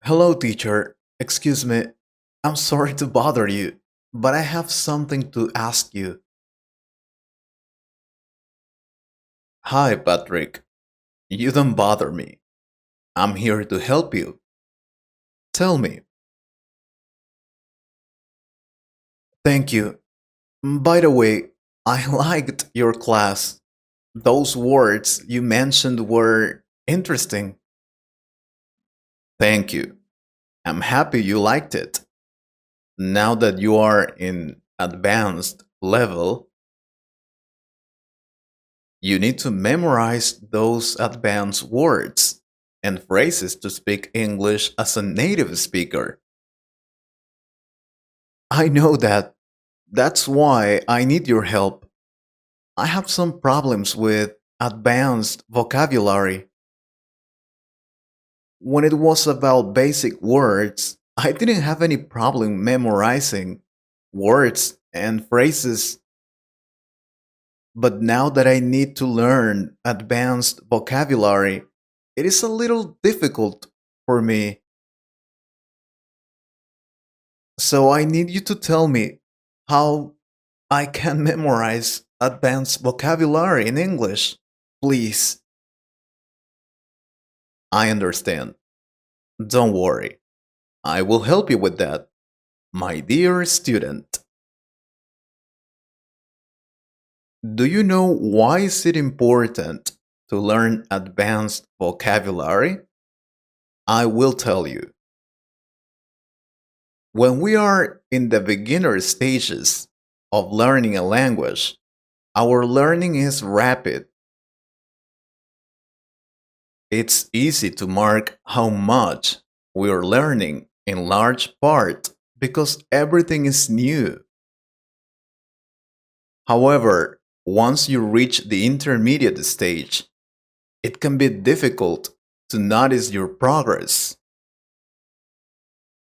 Hello, teacher. Excuse me. I'm sorry to bother you, but I have something to ask you. Hi, Patrick. You don't bother me. I'm here to help you. Tell me. Thank you. By the way, I liked your class. Those words you mentioned were interesting. Thank you. I'm happy you liked it. Now that you are in advanced level, you need to memorize those advanced words and phrases to speak English as a native speaker. I know that. That's why I need your help. I have some problems with advanced vocabulary. When it was about basic words, I didn't have any problem memorizing words and phrases. But now that I need to learn advanced vocabulary, it is a little difficult for me. So I need you to tell me how I can memorize advanced vocabulary in English. Please. I understand. Don't worry. I will help you with that. My dear student, do you know why is it important to learn advanced vocabulary? I will tell you. When we are in the beginner stages of learning a language, our learning is rapid. It's easy to mark how much we are learning in large part because everything is new. However, once you reach the intermediate stage, it can be difficult to notice your progress,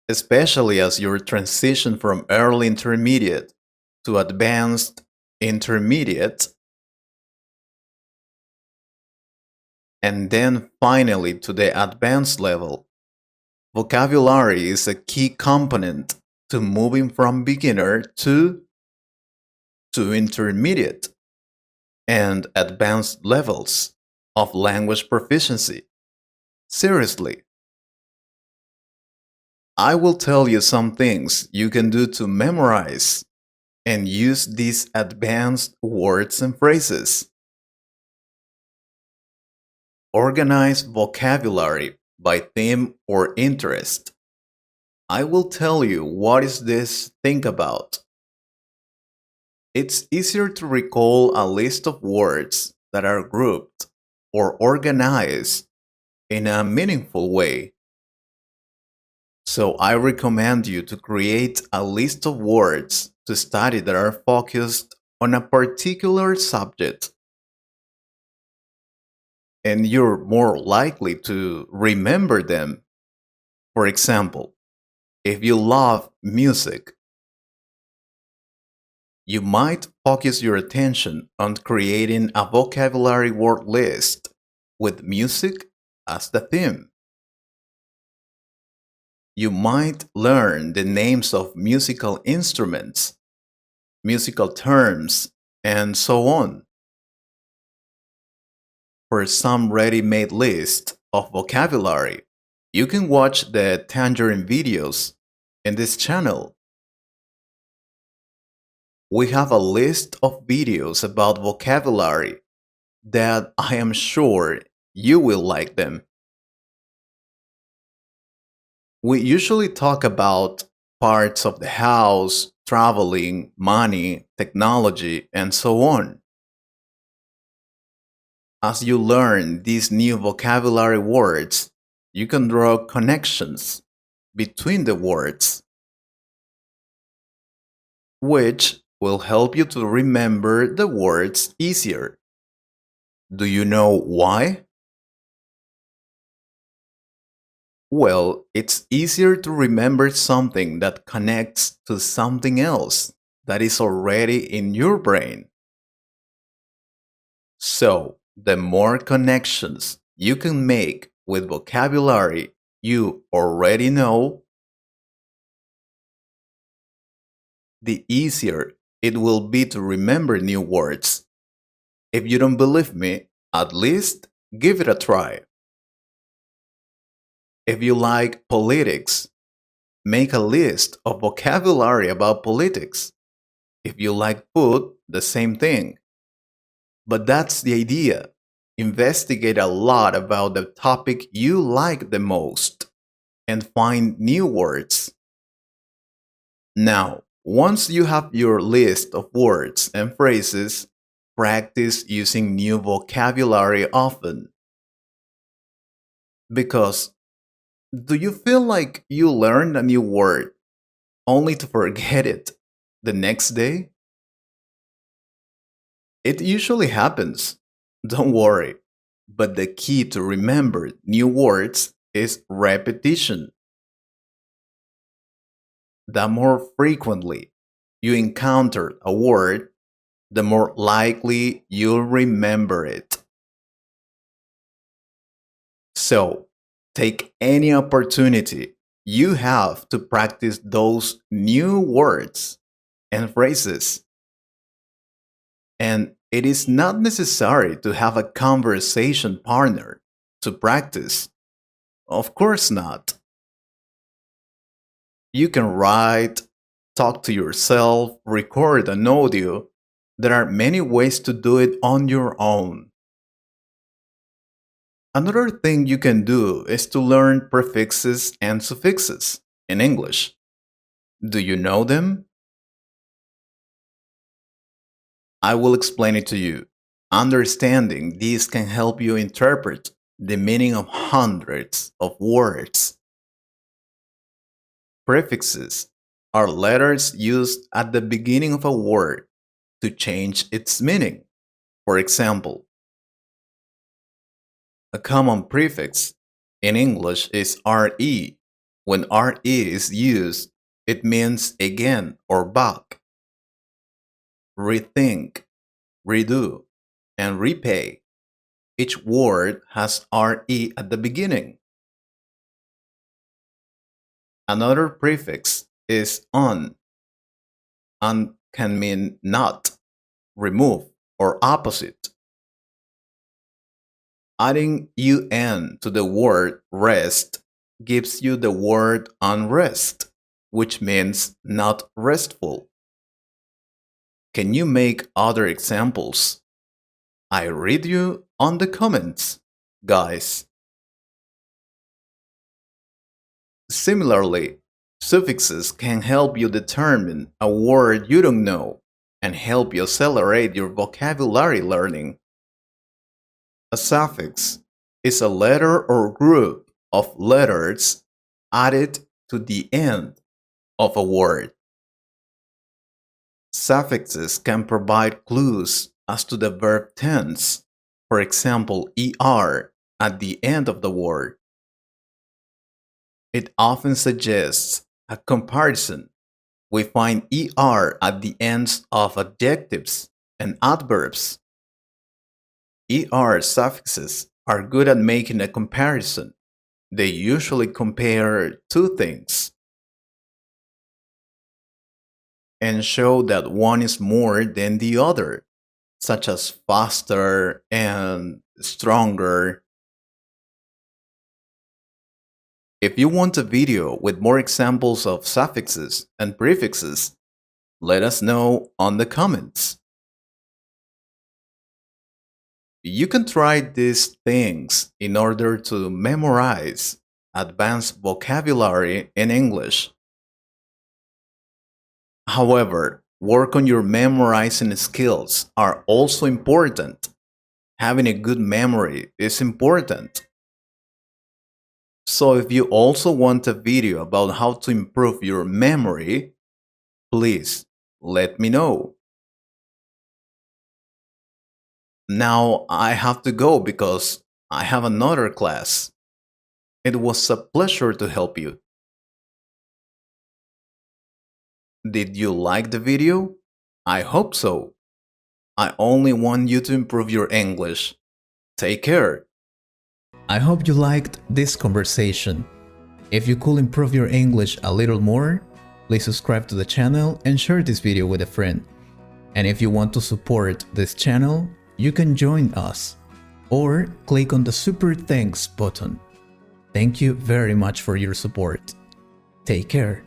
especially as you transition from early intermediate to advanced intermediate and then finally to the advanced level. Vocabulary is a key component to moving from beginner to intermediate and advanced levels of language proficiency. Seriously, I will tell you some things you can do to memorize and use these advanced words and phrases. Organize vocabulary by theme or interest. I will tell you what is this think about. It's easier to recall a list of words that are grouped or organized in a meaningful way. So I recommend you to create a list of words to study that are focused on a particular subject, and you're more likely to remember them. For example, if you love music, you might focus your attention on creating a vocabulary word list with music as the theme. You might learn the names of musical instruments, musical terms, and so on. For some ready made list of vocabulary, you can watch the Tangerine videos in this channel. We have a list of videos about vocabulary that I am sure you will like them. We usually talk about parts of the house, traveling, money, technology, and so on. As you learn these new vocabulary words, you can draw connections between the words, which will help you to remember the words easier. Do you know why? Well, it's easier to remember something that connects to something else that is already in your brain. So, the more connections you can make with vocabulary you already know, the easier it will be to remember new words. If you don't believe me, at least give it a try. If you like politics, make a list of vocabulary about politics. If you like food, the same thing. But that's the idea. Investigate a lot about the topic you like the most and find new words. Now, once you have your list of words and phrases, practice using new vocabulary often. Because do you feel like you learned a new word only to forget it the next day? It usually happens. Don't worry. But the key to remember new words is repetition. The more frequently you encounter a word, the more likely you'll remember it. So, take any opportunity you have to practice those new words and phrases. And it is not necessary to have a conversation partner to practice. Of course not. You can write, talk to yourself, record an audio. There are many ways to do it on your own. Another thing you can do is to learn prefixes and suffixes in English. Do you know them? I will explain it to you. Understanding these can help you interpret the meaning of hundreds of words. Prefixes are letters used at the beginning of a word to change its meaning. For example, a common prefix in English is re. When re is used, it means again or back. Rethink, redo, and repay. Each word has re at the beginning. Another prefix is on. On can mean not, remove, or opposite. Adding un to the word rest gives you the word unrest, which means not restful. Can you make other examples? I read you on the comments, guys. Similarly, suffixes can help you determine a word you don't know and help you accelerate your vocabulary learning. A suffix is a letter or group of letters added to the end of a word. Suffixes can provide clues as to the verb tense, for example, er at the end of the word. It often suggests a comparison. We find er at the ends of adjectives and adverbs. Er suffixes are good at making a comparison. They usually compare two things and show that one is more than the other, such as faster and stronger. If you want a video with more examples of suffixes and prefixes, let us know on the comments. You can try these things in order to memorize advanced vocabulary in English. However, work on your memorizing skills are also important. Having a good memory is important. So if you also want a video about how to improve your memory, please let me know. Now I have to go because I have another class. It was a pleasure to help you. Did you like the video? I hope so. I only want you to improve your English. Take care. I hope you liked this conversation. If you could improve your English a little more, please subscribe to the channel and share this video with a friend. And if you want to support this channel, you can join us or click on the Super Thanks button. Thank you very much for your support. Take care.